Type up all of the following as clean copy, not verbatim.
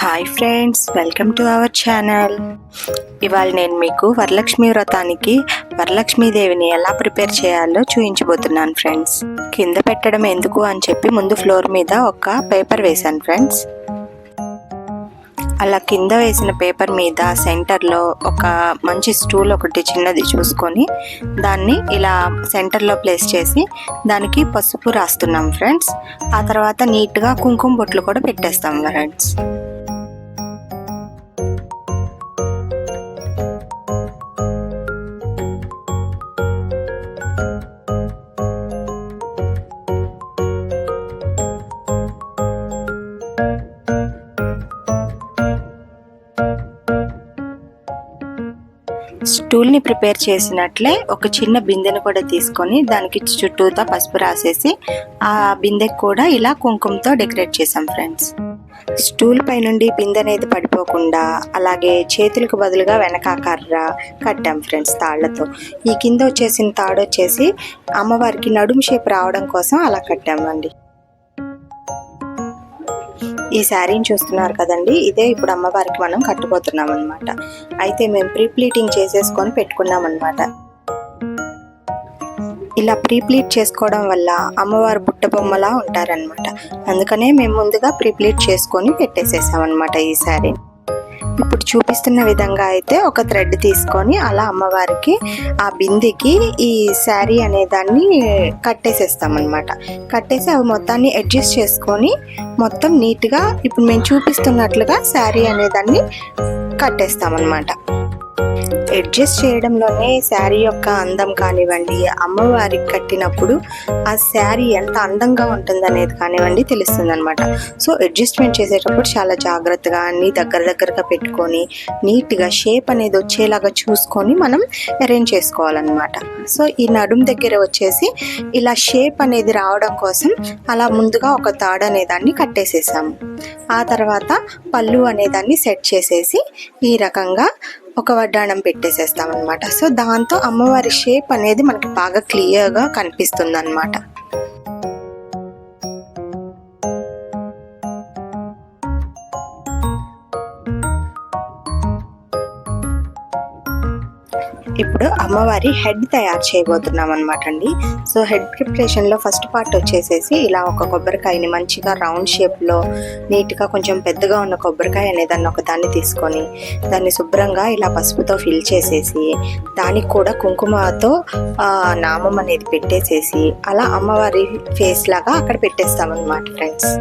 Hi friends, welcome to our channel. ఇవాళ నేను మీకు వరలక్ష్మి వ్రతానికి వరలక్ష్మీదేవిని ఎలా ప్రిపేర్ చేయాలో చూపించబోతున్నాను ఫ్రెండ్స్. కింద పెట్టడం ఎందుకు అని చెప్పి ముందు ఫ్లోర్ మీద ఒక పేపర్ వేశాను ఫ్రెండ్స్. అలా కింద వేసిన పేపర్ మీద సెంటర్లో ఒక మంచి స్టూల్ ఒకటి చిన్నది చూసుకొని దాన్ని ఇలా సెంటర్లో ప్లేస్ చేసి దానికి పసుపు రాస్తున్నాం ఫ్రెండ్స్. ఆ తర్వాత నీట్గా కుంకుమ బొట్లు కూడా పెట్టేస్తాం ఫ్రెండ్స్. స్టూల్ని ప్రిపేర్ చేసినట్లే ఒక చిన్న బిందెను కూడా తీసుకొని దానికి చుట్టూతా పసుపు రాసేసి ఆ బిందెకి కూడా ఇలా కుంకుమతో డెకరేట్ చేసాం ఫ్రెండ్స్. స్టూల్ పై నుండి బిందె అనేది పడిపోకుండా అలాగే చేతులకు బదులుగా వెనక కర్ర కట్టాం ఫ్రెండ్స్ తాళ్లతో. ఈ కింద వచ్చేసిన తాడు వచ్చేసి అమ్మవారికి నడుము షేప్ రావడం కోసం అలా కట్టామండి. ఈ శారీని చూస్తున్నారు కదండి, ఇదే ఇప్పుడు అమ్మవారికి మనం కట్టుపోతున్నాం అనమాట. అయితే మేము ప్లీటింగ్ చేసేసుకొని పెట్టుకున్నాం అనమాట. ఇలా ప్లీట్ చేసుకోవడం వల్ల అమ్మవారు బుట్ట బొమ్మలా ఉంటారనమాట. అందుకనే మేము ముందుగా ప్లీట్ చేసుకొని పెట్టేసేసాం అనమాట ఈ శారీని. ఇప్పుడు చూపిస్తున్న విధంగా అయితే ఒక థ్రెడ్ తీసుకొని అలా అమ్మవారికి ఆ బిందెకి ఈ శారీ అనే దాన్ని కట్టేసేస్తాం అనమాట. కట్టేసి అవి మొత్తాన్ని అడ్జస్ట్ చేసుకొని మొత్తం నీట్గా ఇప్పుడు మేము చూపిస్తున్నట్లుగా శారీ అనే దాన్ని కట్టేస్తాం అనమాట. అడ్జస్ట్ చేయడంలోనే శారీ యొక్క అందం కానివ్వండి, అమ్మవారికి కట్టినప్పుడు ఆ శారీ ఎంత అందంగా ఉంటుంది అనేది కానివ్వండి తెలుస్తుంది అనమాట. సో అడ్జస్ట్మెంట్ చేసేటప్పుడు చాలా జాగ్రత్తగా అన్ని దగ్గరగా పెట్టుకొని నీట్గా షేప్ అనేది వచ్చేలాగా చూసుకొని మనం అరేంజ్ చేసుకోవాలన్నమాట. సో ఈ నడుము దగ్గర వచ్చేసి ఇలా షేప్ అనేది రావడం కోసం అలా ముందుగా ఒక తాడు అనేదాన్ని కట్టేసేసాము. ఆ తర్వాత పళ్ళు అనేదాన్ని సెట్ చేసేసి ఈ రకంగా ఒక వడ్డాణం పెట్టేసేస్తాం అనమాట. సో దాంతో అమ్మవారి షేప్ అనేది మనకి బాగా క్లియర్గా కనిపిస్తుంది అనమాట. ఇప్పుడు అమ్మవారి హెడ్ తయారు చేయబోతున్నాం అనమాట అండి. సో హెడ్ ప్రిపరేషన్లో ఫస్ట్ పార్ట్ వచ్చేసేసి ఇలా ఒక కొబ్బరికాయని మంచిగా రౌండ్ షేప్లో నీట్గా కొంచెం పెద్దగా ఉన్న కొబ్బరికాయ అనేదాన్ని ఒక దాన్ని తీసుకొని దాన్ని శుభ్రంగా ఇలా పసుపుతో ఫిల్ చేసేసి దానికి కూడా కుంకుమతో నామం అనేది పెట్టేసేసి అలా అమ్మవారి ఫేస్ లాగా అక్కడ పెట్టేస్తాం అనమాట ఫ్రెండ్స్.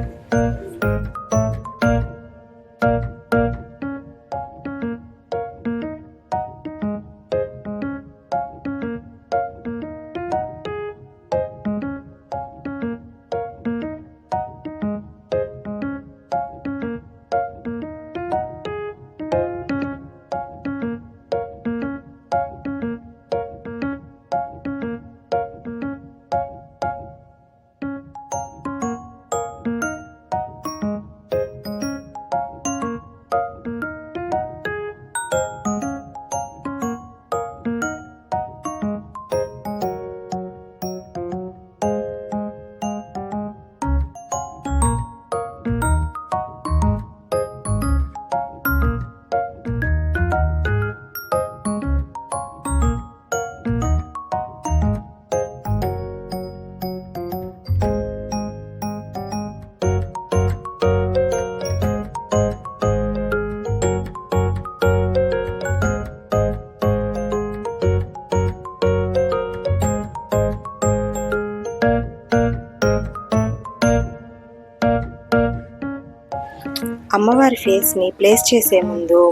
అమ్మవారి ఫేస్ని ప్లేస్ చేసే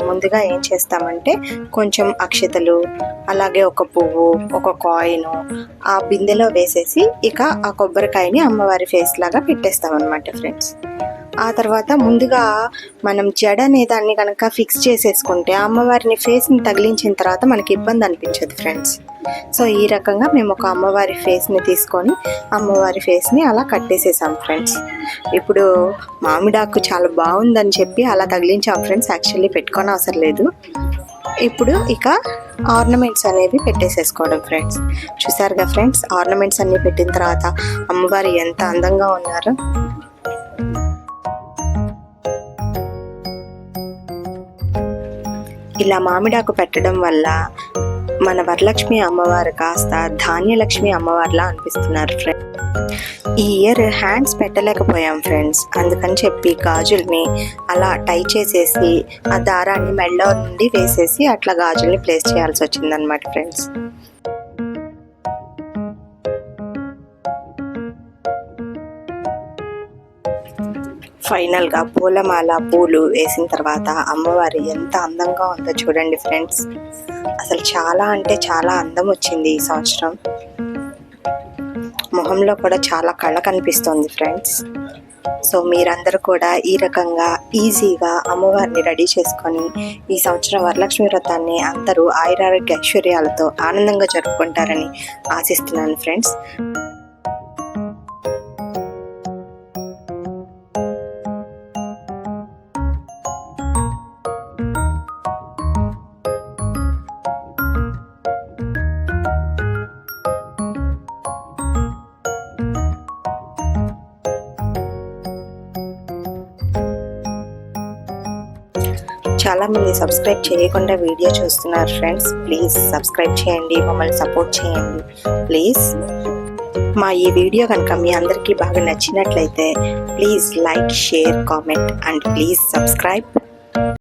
ముందుగా ఏం చేస్తామంటే కొంచెం అక్షతలు అలాగే ఒక పువ్వు ఒక కాయిన్ ఆ బిందెలో వేసేసి ఇక ఆ కొబ్బరికాయని అమ్మవారి ఫేస్ లాగా పెట్టేస్తాం అనమాట ఫ్రెండ్స్. ఆ తర్వాత ముందుగా మనం జడ అనే దాన్ని కనుక ఫిక్స్ చేసేసుకుంటే అమ్మవారిని ఫేస్ని తగిలించిన తర్వాత మనకి ఇబ్బంది అనిపించదు ఫ్రెండ్స్. సో ఈ రకంగా మేము ఒక అమ్మవారి ఫేస్ని తీసుకొని అమ్మవారి ఫేస్ని అలా కట్టేసేసాం ఫ్రెండ్స్. ఇప్పుడు మామిడాకు చాలా బాగుందని చెప్పి అలా తగిలించాం ఫ్రెండ్స్. యాక్చువల్లీ పెట్టుకొని అవసరం లేదు. ఇప్పుడు ఇక ఆర్నమెంట్స్ అనేవి పెట్టేసేసుకోవడం ఫ్రెండ్స్. చూసారుగా ఫ్రెండ్స్, ఆర్నమెంట్స్ అన్నీ పెట్టిన తర్వాత అమ్మవారు ఎంత అందంగా ఉన్నారో. ఇలా మామిడాకు పెట్టడం వల్ల మన వరలక్ష్మి అమ్మవారు కాస్త ధాన్యలక్ష్మి అమ్మవారిలా అనిపిస్తున్నారు ఫ్రెండ్స్. ఈ ఇయర్ హ్యాండ్స్ పెట్టలేకపోయాం ఫ్రెండ్స్, అందుకని చెప్పి గాజుల్ని అలా టై చేసేసి ఆ దారాన్ని మెళ్ళ నుండి వేసేసి అట్లా గాజుల్ని ప్లేస్ చేయాల్సి వచ్చిందనమాట ఫ్రెండ్స్. ఫైనల్గా పూలమాల పూలు వేసిన తర్వాత అమ్మవారు ఎంత అందంగా ఉందో చూడండి ఫ్రెండ్స్. అసలు చాలా అంటే చాలా అందం వచ్చింది ఈ సంవత్సరం. మొహంలో కూడా చాలా కళ కనిపిస్తుంది ఫ్రెండ్స్. సో మీరందరూ కూడా ఈ రకంగా ఈజీగా అమ్మవారిని రెడీ చేసుకొని ఈ సంవత్సరం వరలక్ష్మి వ్రతాన్ని అందరూ ఆయురారోగ్య ఐశ్వర్యాలతో ఆనందంగా జరుపుకుంటారని ఆశిస్తున్నాను ఫ్రెండ్స్. చాలామంది సబ్స్క్రైబ్ చేయకుండా వీడియో చూస్తున్నారు ఫ్రెండ్స్. ప్లీజ్ సబ్స్క్రైబ్ చేయండి, మమ్మల్ని సపోర్ట్ చేయండి ప్లీజ్. మా ఈ వీడియో కనుక మీ అందరికీ బాగా నచ్చినట్లయితే please like, share, comment and please subscribe.